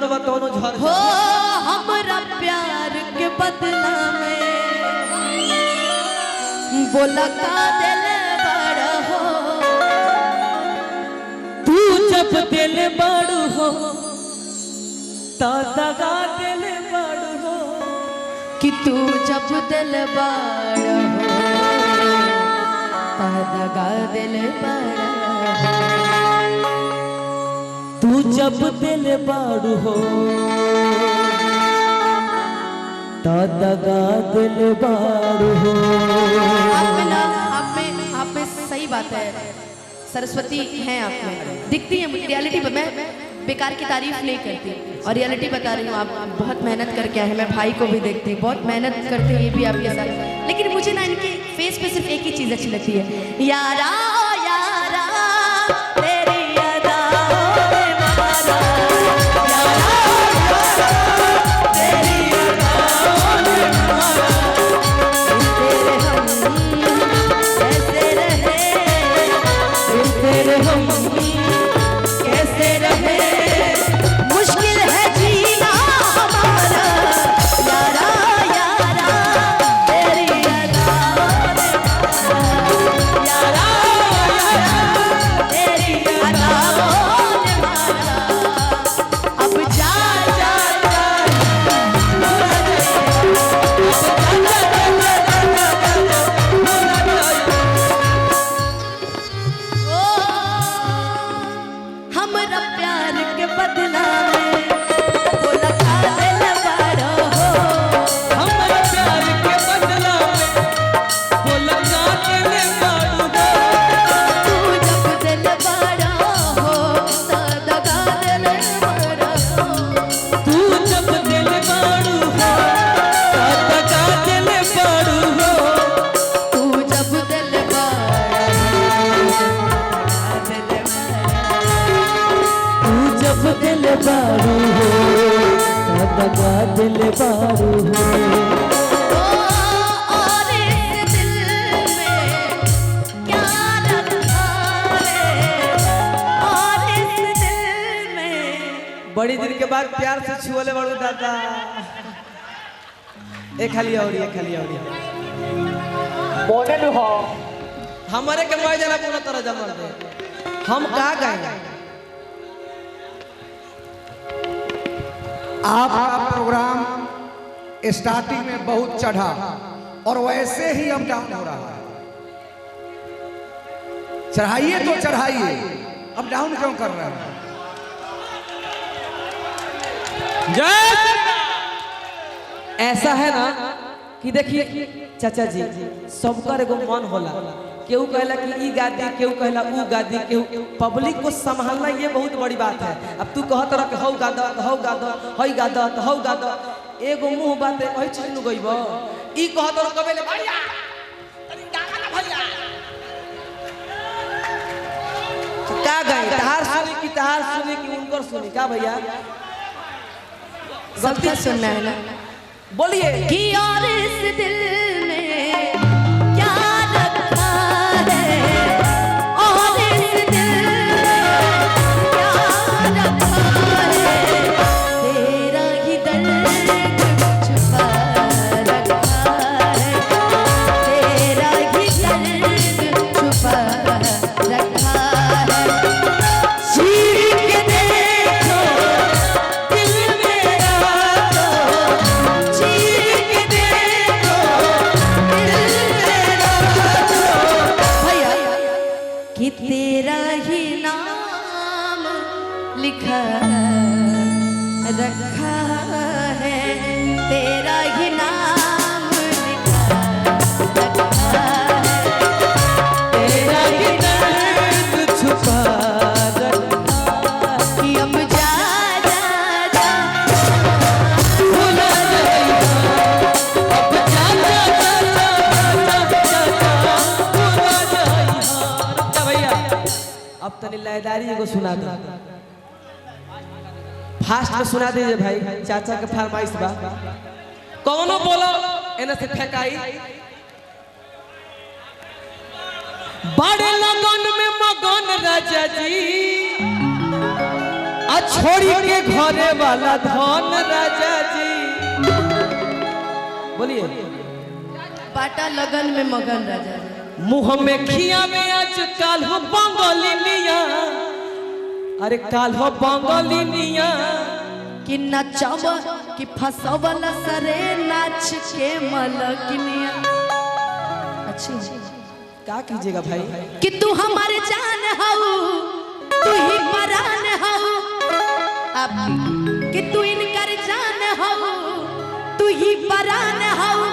देबा तोनो झर हो हमरा प्यार के बदला में बोला का दिल बड़ा हो। तू जब दिल बड़ हो ता दगा दिल बड़ हो कि तू जब दिल बड़ा हो ता दगा दिल बड़ा हो। तू जब दिल बड़ हो ता दगा दिल बड़ हो। आप में सही बात है, सरस्वती हैं आप में, दिखती है रियलिटी पर। मैं बेकार की तारीफ नहीं करती और रियलिटी बता रही हूँ। आप बहुत मेहनत करके आए हैं, मैं भाई को भी देखती हूँ बहुत मेहनत करते हैं ये भी आपके साथ। लेकिन मुझे ना इनके फेस पे सिर्फ एक ही चीज़ अच्छी लगती है, यारा यारा तेरी अदाओं ने मारा, यारा यारा तेरी अदाओं ने मारा, तेरे हम कैसे रहे, तेरे हम कैसे रहे, मुश्किल है जीना हमारा, यारा यारा तेरी अदाओं ने मारा, यारा यारा तेरी अदाओं ने मारा। अब जा जा जा हमरा प्यार के बदला में बोला का दिल बड़ा हो। हमरा प्यार के बदला में बोला का दिल बड़ हो। तू जब दिल बड़ा हो ता दगा दिल बड़ा हो। तू जब दिल बड़ हो ता दगा दिल बड़ हो। तू जब दिल बड़ा हो दिल तू जब दिल बड़ हो ता दगा दिल बड़ हो। और इस दिल में क्या रखा है, और इस दिल में बड़ी दिन के बाद प्यार से छुअले बड़ू दादा। एक खाली और बोले न हो हमारे के मैं जना पूरा तरह जमल दे। हम का गए आपका प्रोग्राम स्टार्टिंग में बहुत चढ़ा और वैसे ही अब डाउन हो रहा है। चढ़ाइए तो चढ़ाइए, अब डाउन क्यों कर रहे हैं? ऐसा है ना कि देखिए चाचा जी सबका एगो मन होला, केहू कहला कि ई गादी, केहू कहला ऊ गादी, केहू पब्लिक को संभालना ये बहुत बड़ी बात है। अब तू कहत रह कि हौ गादा हौ गादा हई गादा हौ गादा, एगो मुंह बात है कही चीज नु गइबो। ई कहत रह कबे ले भैया तनी गाना ना भैया का गई तहार सुनी कि उनकर सुनी का भैया सबका सुनना है ना। बोलिए कि और इस दिल में क्या रखा है, और इस दिल में क्या रखा है, तेरा ही दर्द छुपा रखा है, तेरा ही दर्द छुपा रखा है। चीर के देखो दिल मेरा तो, चीर के देखो दिल मेरा तो, भैया कि तेरा ही नाम लिखा रखा है, तेरा ही नाम लिखा रखा है, तेरा ही दर्द छुपा रखा कि अब जा जा जा भुला जाइया। अब जा जा जा भुला जाइया। भैया अब तनी लयदारी एगो सुना दो, फास्ट में सुना दीजिए भाई, चाचा के फरमाइश बा। कौनो बोलो एने से फेंकाई। बड़े लगन में मगन राजा जी आ छोड़ी के घरे वाला धन राजा जी। बोलिए। बाटा लगन में मगन राजा जी। मुंह में खिया में आज काल हो बंगलिनिया, अरे काल हो बंगलिनिया कि नचब कि फसवल सरे नाच के मलकिनिया। अच्छी क्या कीजिएगा भाई कि तू हमारे जान हऊ, तू ही परान हऊ, अब कि तू इनकर जान हऊ, तू ही परान हऊ,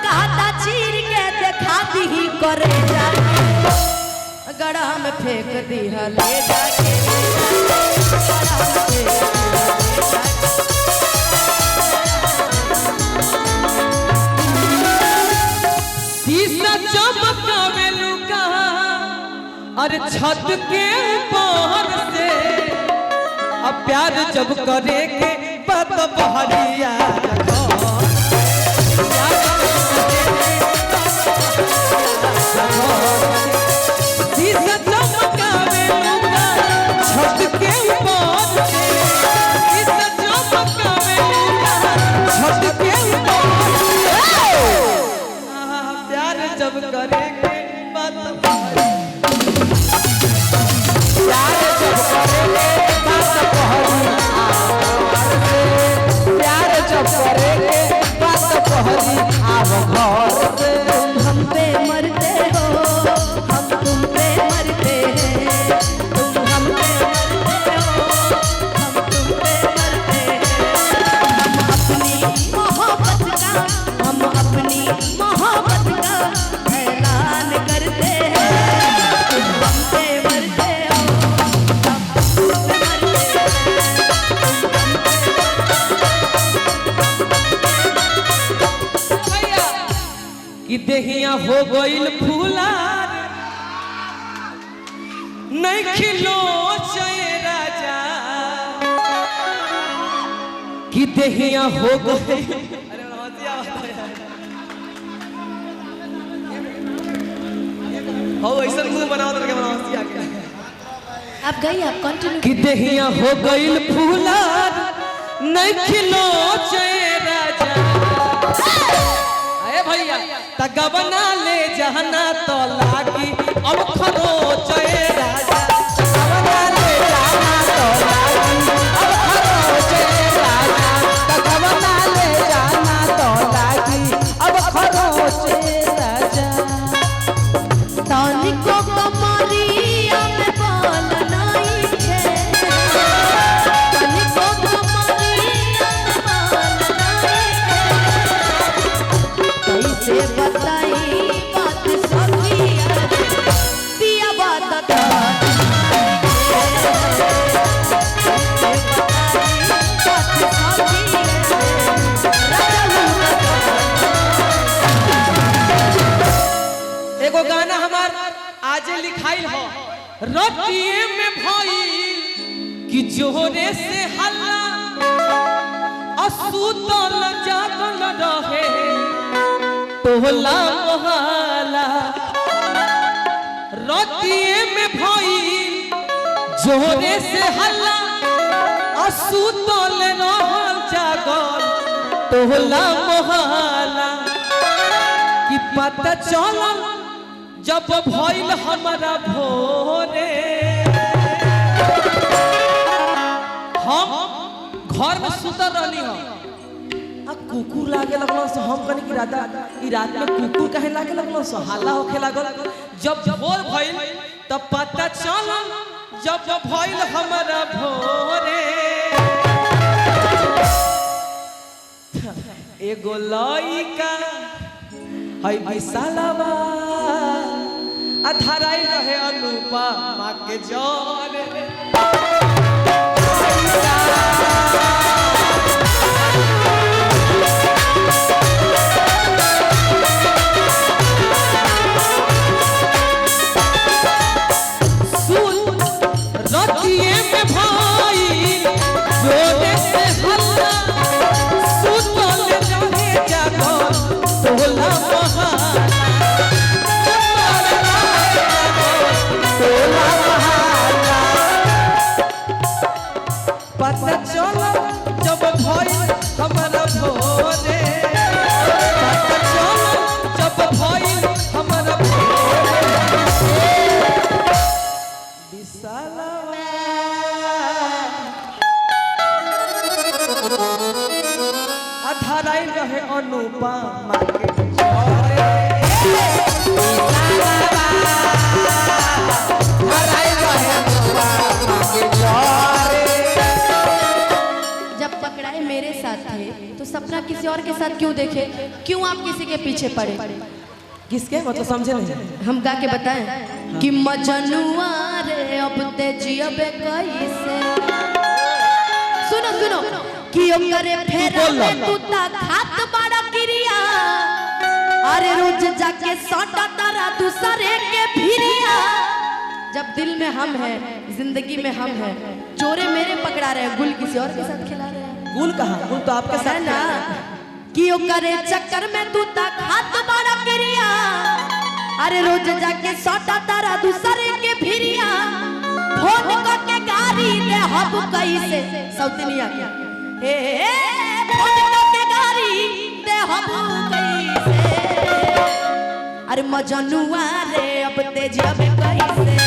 काटा चीर के देखा दी ही करे जा, गड़ा में फेंक दी ले जाके, गड़ा में फेंक दी ले जाके। शीशा चमकावे लुका, अरे छत के ऊपर से, अब प्यार जब करे के बात बहरिया शीशा चमकावे लुका, छत के ऊपर से, शीशा चमकावे लुका, छत के ऊपर से, प्यार जब करे के बात प्यार जब करे के बात प्यार जब करे के बात पहली आव घर से। हम पे मरते हो, हम तुम पे मरते हैं, तुम हम पे मरते हो, हम तुम पे मरते हैं। हम अपनी मोहब्बत का ऐलान करते हैं, तुम हम पे मरते हो, हम तुम पे मरते कि देहिया हो गइल फूलार नहीं खिलो चाहे राजा, कि देहिया हो गइल हो ऐसा मुंह बनाओ तो क्या बनाओ आगे। आप गई, आप कंटिन्यू। कि देहिया हो गइल फूलार नहीं खिलो चाहे राजा, अरे भैया तगबना ले जहना तो लागी अब खरोच राजा, तगबना ले जहना तो लागी अब खरोच राजा, तगबना ले जहना तो लागी अब खरोच राजा। तानिको कमरिया में बाल नहीं है, तानिको कमरिया में बाल नहीं है, कैसे बताई बात सखिया रे, पिया बात था, कैसे बताई बात सखिया रे। एगो गाना हमार आजे लिखाइल हो, रतिये में भइल कि जोरे से हल्ला, असुतल जागल रहे टोला मोहल्ला, रतिये में भइल जोरे से हल्ला, असुतल रहल जागल टोला मोहल्ला, कि पता चलल जब भइल हमारा भोरे, हम घर में सुतल रहनी हो, आ कुकुर लागे लगल से हम कहनी कि राधा ई रात में कुकुर कहे लागे लगल से हल्ला होखे लागल। जब भोर भइल तब पता चलल जब भइल हमारा भोरे, एगो लइका है विशालवा अधराई रहे अनुपा माँ के जौन भइल हमरा भोरे पता चलल जब भइल हमरा भोरे विशालवा अधराइल रहे अनुपमा के जोरे जब पकड़ाए मेरे साथ थे तो सपना किसी और के साथ क्यों देखे? क्यों आप किसी के पीछे पड़े? किसके मतलब समझे नहीं? हम गा के बताएं कि मजनुआ रे अब ते जियबे कैसे। सुनो सुनो कि ओकरे फेरा में तू ता खात बड़ा क्रिया अरे रोज जाके सटा तारा दूसरे के भिरिया। जब दिल में हम हैं जिंदगी में हम हैं चोरे मेरे पकड़ा रहे हैं गुल किसी और के साथ खिला रहे हैं। गुल कहाँ? गुल तो आपके साथ ना कि ओकरे चक्कर में तू ता खात बड़ा क्रिया अरे रोज जाके सटा तारा दूसरे के भिरिया फोन करके गाड़ी दे हब कैसे सौतनिया के ए फोन करके गाड़ी दे हब कैसे अरे मजनुआ रे अब तेज अब कैसे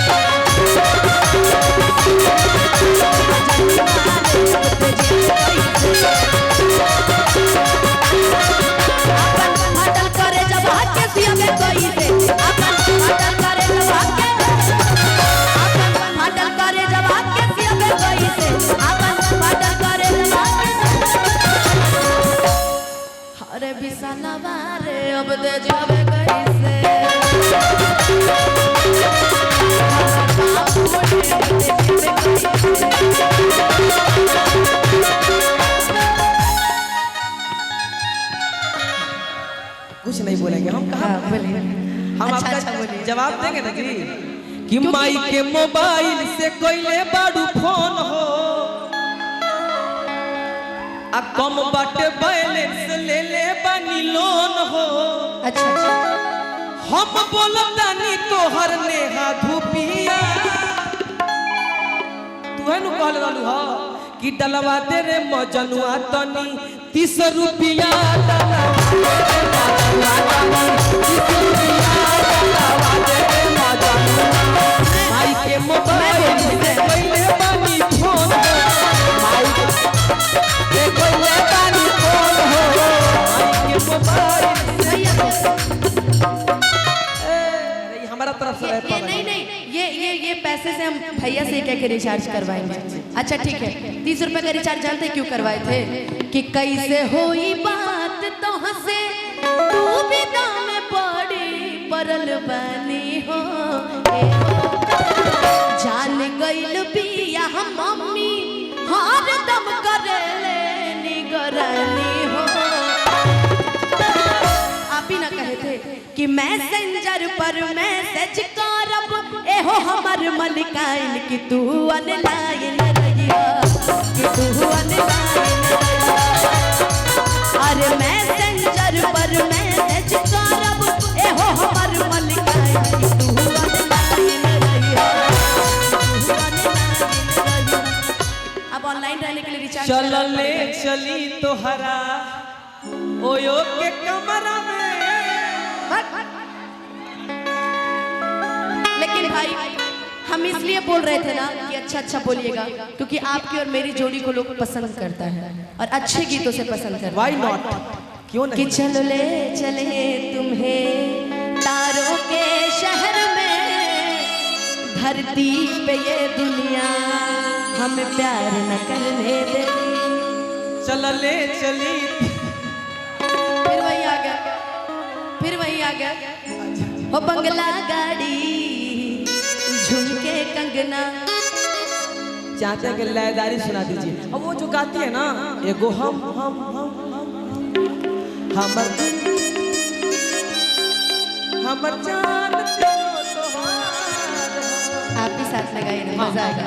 मटल करे जब के सिया में कैसे अपन मटल करे जब के मटल करे जब के सिया में कैसे अपन मटल करे जब अरे बिसनवा रे अब दे जावे कैसे कुछ नहीं बोलेंगे हम कहाँ बोलिए हम अच्छा, आपका अच्छा बोलिए। जवाब देंगे ना जी कि माई के मोबाइल से कोइले बाड़ू फोन हो आ कम बाटे बैलेंस ले ले बानी लोन हो अच्छा अच्छा हम बोलतानी तोहर नेहा धुपिया तू है नु कहल रहलू ह कि डलवा दे रे मजनुआ तनी 30 रुपया डलवा दे रे मजनुआ माई के मोबाइल से पहले बानी फोन माई के पहले बानी फोन हो माई के मोबाइल हमारा तरफ से ये नहीं नहीं ये पैसे से हम भैया से कह के रिचार्ज करवाएंगे। अच्छा ठीक है 30 रुपए का रिचार्ज जानते क्यों करवाए थे कि कैसे होई बात तो हंसे तू भी दाम पड़ी परल बनी हो जान गइल बिया हम मम्मी हर दम करेले निगरानी हो। आप ही ना कहे थे कि मैसेंजर पर मैसेज करब एहो हमर मलिकाइन कि तू ऑनलाइन रहिया कि तू ऑनलाइन अरे मैसेंजर पर मैसेज करब एहो हमर मलिकाइन कि तू ऑनलाइन रहिया अब ऑनलाइन रहने के लिए रिचार्ज चलले चली तोहरा ओयो के कमरा में लेकिन भाई हम इसलिए बोल रहे थे ना कि अच्छा अच्छा बोलिएगा क्योंकि आपकी और मेरी जोड़ी को लोग पसंद करता है और अच्छे गीतों से पसंद करता है। व्हाई नॉट क्यों कि नहीं चले चले तुम्हें तारों के शहर में धरती पे ये दुनिया हमें प्यार न करने देती। चलले चली फिर वही आ गया फिर वही आ गया वो बंगला गाड़ी झुमके कंगना चाचा के लयदारी सुना दीजिए। अब वो जो गाती है ना एगो हमर हमर जान तेरो तोहार आप भी साथ लगाइए ना मजा आएगा।